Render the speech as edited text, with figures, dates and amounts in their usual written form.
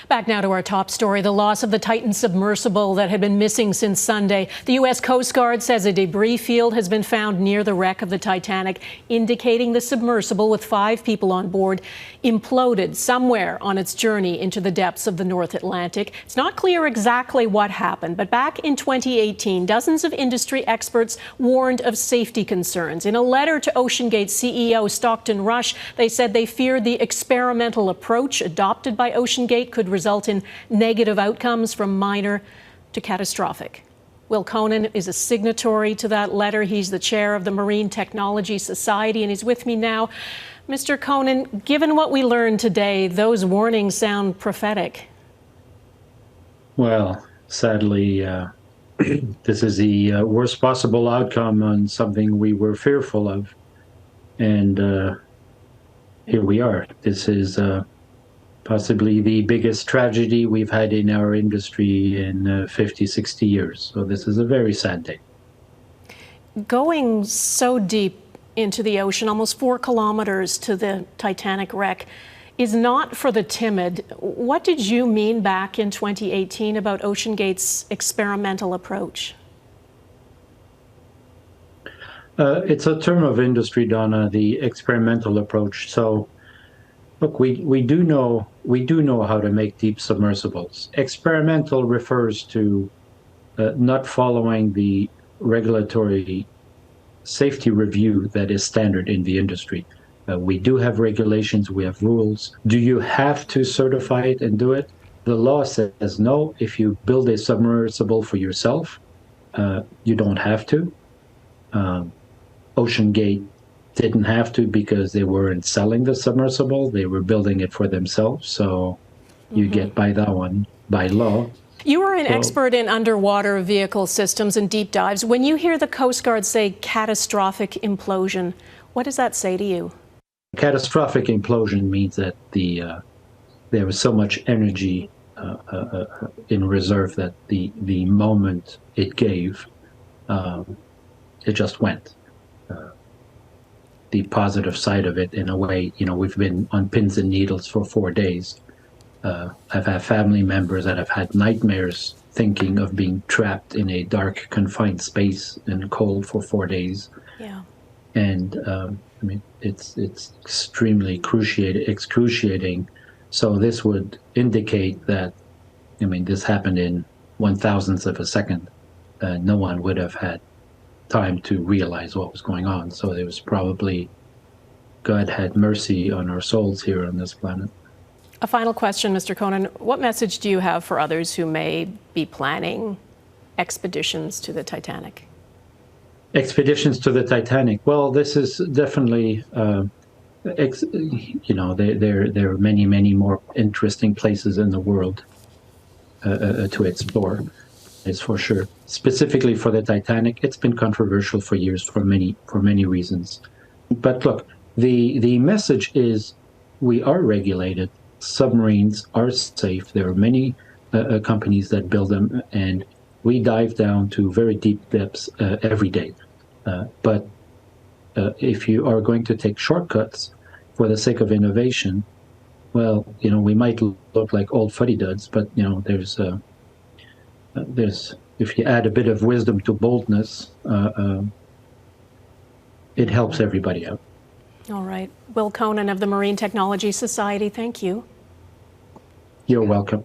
Back now to our top story, the loss of the Titan submersible that had been missing since Sunday. The U.S. Coast Guard says a debris field has been found near the wreck of the Titanic, indicating the submersible with 5 people on board imploded somewhere on its journey into the depths of the North Atlantic. It's not clear exactly what happened, but back in 2018, dozens of industry experts warned of safety concerns. In a letter to OceanGate CEO Stockton, they said they feared the experimental approach adopted by OceanGate could result in negative outcomes from minor to catastrophic. Will Khonen is a signatory to that letter. He's the chair of the Marine Technology Society, and he's with me now. Mr. Khonen, given what we learned today, those warnings sound prophetic. Well, sadly, this is the worst possible outcome on something we were fearful of. And here we are. This is possibly the biggest tragedy we've had in our industry in 50, 60 years. So this is a very sad day. Going so deep into the ocean, almost 4 kilometers to the Titanic wreck, is not for the timid. What did you mean back in 2018 about OceanGate's experimental approach? It's a term of industry, Dawna, the experimental approach. So, look, we do know how to make deep submersibles. Experimental refers to not following the regulatory safety review that is standard in the industry. We do have regulations, we have rules. Do you have to certify it and do it? The law says no. If you build a submersible for yourself, you don't have to. OceanGate didn't have to because they weren't selling the submersible. They were building it for themselves. So you get by that one, by law. You are an expert in underwater vehicle systems and deep dives. When you hear the Coast Guard say catastrophic implosion, what does that say to you? Catastrophic implosion means that there was so much energy in reserve that the moment it gave, it just went. The positive side of it, in a way, we've been on pins and needles for 4 days. I've had family members that have had nightmares thinking of being trapped in a dark, confined space and cold for 4 days. Yeah. And I mean, it's extremely excruciating. So this would indicate that, this happened in 1,000th of a second. No one would have had time to realize what was going on. So it was probably, God had mercy on our souls here on this planet. A final question, Mr. Khonen. What message do you have for others who may be planning expeditions to the Titanic? Expeditions to the Titanic. Well, this is definitely, there are many, many more interesting places in the world to explore. It's for sure. Specifically for the Titanic, it's been controversial for years for many reasons. But look, the message is we are regulated. Submarines are safe. There are many companies that build them, and we dive down to very deep depths every day. But if you are going to take shortcuts for the sake of innovation, well, we might look like old fuddy-duds, but there's if you add a bit of wisdom to boldness, it helps everybody out. All right. Will Khonen of the Marine Technology Society, thank you. You're welcome.